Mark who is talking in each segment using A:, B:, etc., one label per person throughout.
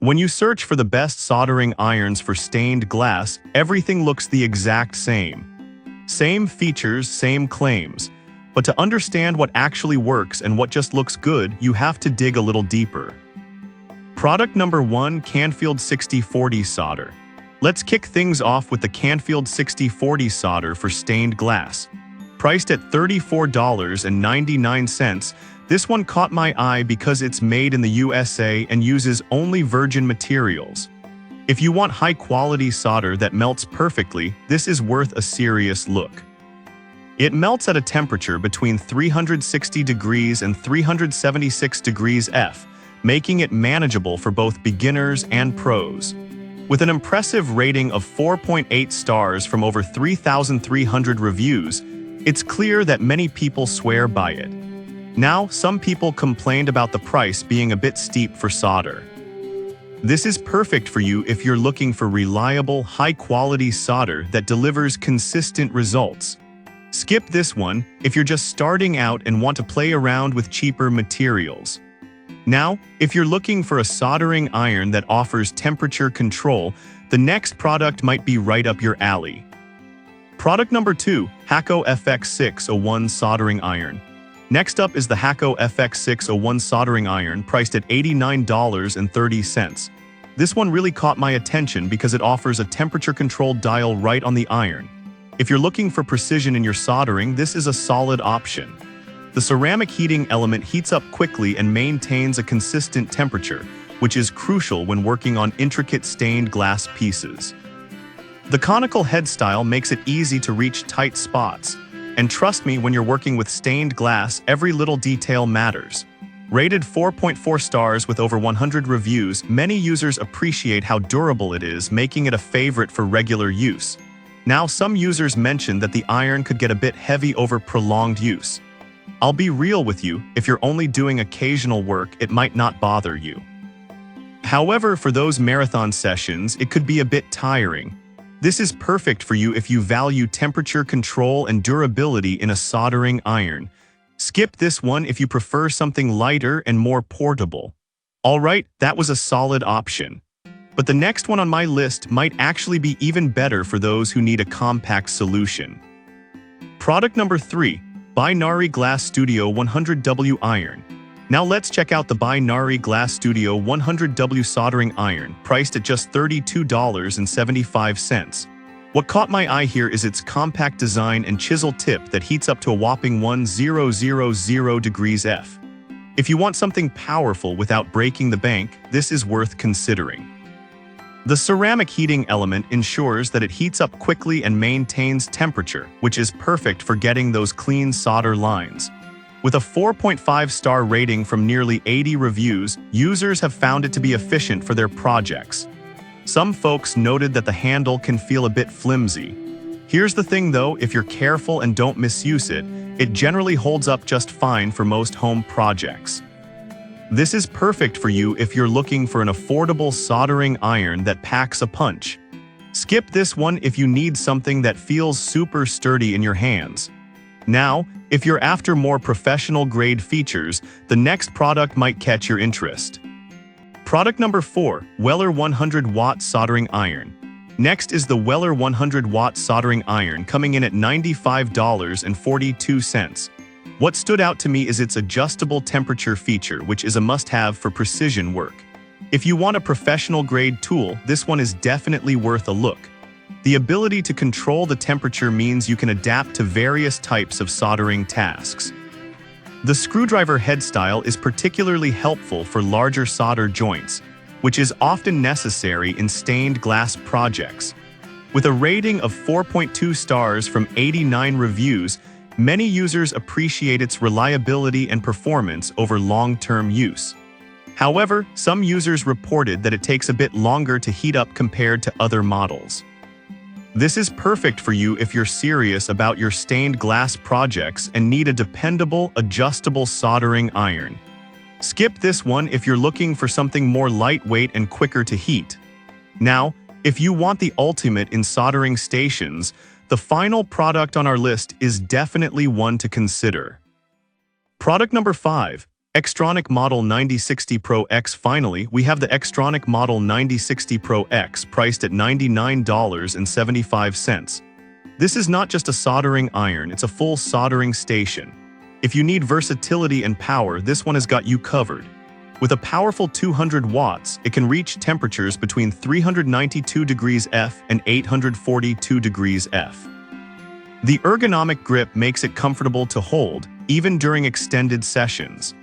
A: When you search for the best soldering irons for stained glass, everything looks the exact same. Same features, same claims. But to understand what actually works and what just looks good, you have to dig a little deeper. Product number 1, Canfield 6040 Solder. Let's kick things off with the Canfield 6040 solder for stained glass. Priced at $34.99, this one caught my eye because it's made in the USA and uses only virgin materials. If you want high-quality solder that melts perfectly, this is worth a serious look. It melts at a temperature between 360 degrees and 376 degrees F, making it manageable for both beginners and pros. With an impressive rating of 4.8 stars from over 3,300 reviews, it's clear that many people swear by it. Now, some people complained about the price being a bit steep for solder. This is perfect for you if you're looking for reliable, high-quality solder that delivers consistent results. Skip this one if you're just starting out and want to play around with cheaper materials. Now, if you're looking for a soldering iron that offers temperature control, the next product might be right up your alley. Product number 2, Hakko FX601 Soldering Iron. Next up is the Hakko FX601 soldering iron, priced at $89.30. This one really caught my attention because it offers a temperature-controlled dial right on the iron. If you're looking for precision in your soldering, this is a solid option. The ceramic heating element heats up quickly and maintains a consistent temperature, which is crucial when working on intricate stained glass pieces. The conical head style makes it easy to reach tight spots. And trust me, when you're working with stained glass, every little detail matters. Rated 4.4 stars with over 100 reviews, many users appreciate how durable it is, making it a favorite for regular use. Now, some users mentioned that the iron could get a bit heavy over prolonged use. I'll be real with you, if you're only doing occasional work, it might not bother you. However, for those marathon sessions, it could be a bit tiring. This is perfect for you if you value temperature control and durability in a soldering iron. Skip this one if you prefer something lighter and more portable. Alright, that was a solid option. But the next one on my list might actually be even better for those who need a compact solution. Product number 3, Binary Glass Studio 100W Iron. Now let's check out the Binary Glass Studio 100W soldering iron, priced at just $32.75. What caught my eye here is its compact design and chisel tip that heats up to a whopping 1000 degrees F. If you want something powerful without breaking the bank, this is worth considering. The ceramic heating element ensures that it heats up quickly and maintains temperature, which is perfect for getting those clean solder lines. With a 4.5-star rating from nearly 80 reviews, users have found it to be efficient for their projects. Some folks noted that the handle can feel a bit flimsy. Here's the thing though, if you're careful and don't misuse it, it generally holds up just fine for most home projects. This is perfect for you if you're looking for an affordable soldering iron that packs a punch. Skip this one if you need something that feels super sturdy in your hands. Now, if you're after more professional-grade features, the next product might catch your interest. Product number 4, Weller 100-Watt Soldering Iron. Next is the Weller 100-Watt Soldering Iron, coming in at $95.42. What stood out to me is its adjustable temperature feature, which is a must-have for precision work. If you want a professional-grade tool, this one is definitely worth a look. The ability to control the temperature means you can adapt to various types of soldering tasks. The screwdriver head style is particularly helpful for larger solder joints, which is often necessary in stained glass projects. With a rating of 4.2 stars from 89 reviews, many users appreciate its reliability and performance over long-term use. However, some users reported that it takes a bit longer to heat up compared to other models. This is perfect for you if you're serious about your stained glass projects and need a dependable, adjustable soldering iron. Skip this one if you're looking for something more lightweight and quicker to heat. Now, if you want the ultimate in soldering stations, the final product on our list is definitely one to consider. Product number 5, Xtronic Model 9060 Pro X. Finally, we have the Xtronic Model 9060 Pro X, priced at $99.75. This is not just a soldering iron, it's a full soldering station. If you need versatility and power, this one has got you covered. With a powerful 200 watts, it can reach temperatures between 392 degrees F and 842 degrees F. The ergonomic grip makes it comfortable to hold, even during extended sessions.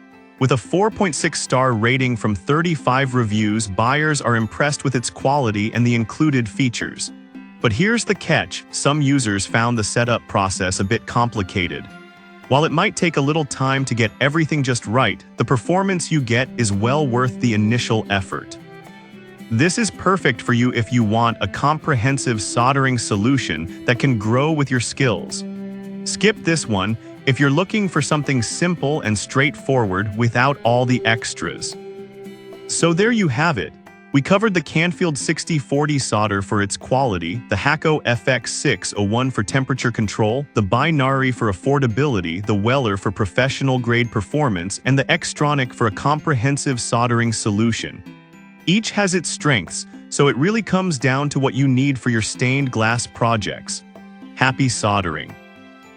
A: With a 4.6-star rating from 35 reviews, buyers are impressed with its quality and the included features. But here's the catch: some users found the setup process a bit complicated. While it might take a little time to get everything just right, the performance you get is well worth the initial effort. This is perfect for you if you want a comprehensive soldering solution that can grow with your skills. Skip this one if you're looking for something simple and straightforward without all the extras. So there you have it. We covered the Canfield 6040 solder for its quality, the Hakko FX601 for temperature control, the Binari for affordability, the Weller for professional-grade performance, and the Xtronic for a comprehensive soldering solution. Each has its strengths, so it really comes down to what you need for your stained glass projects. Happy soldering!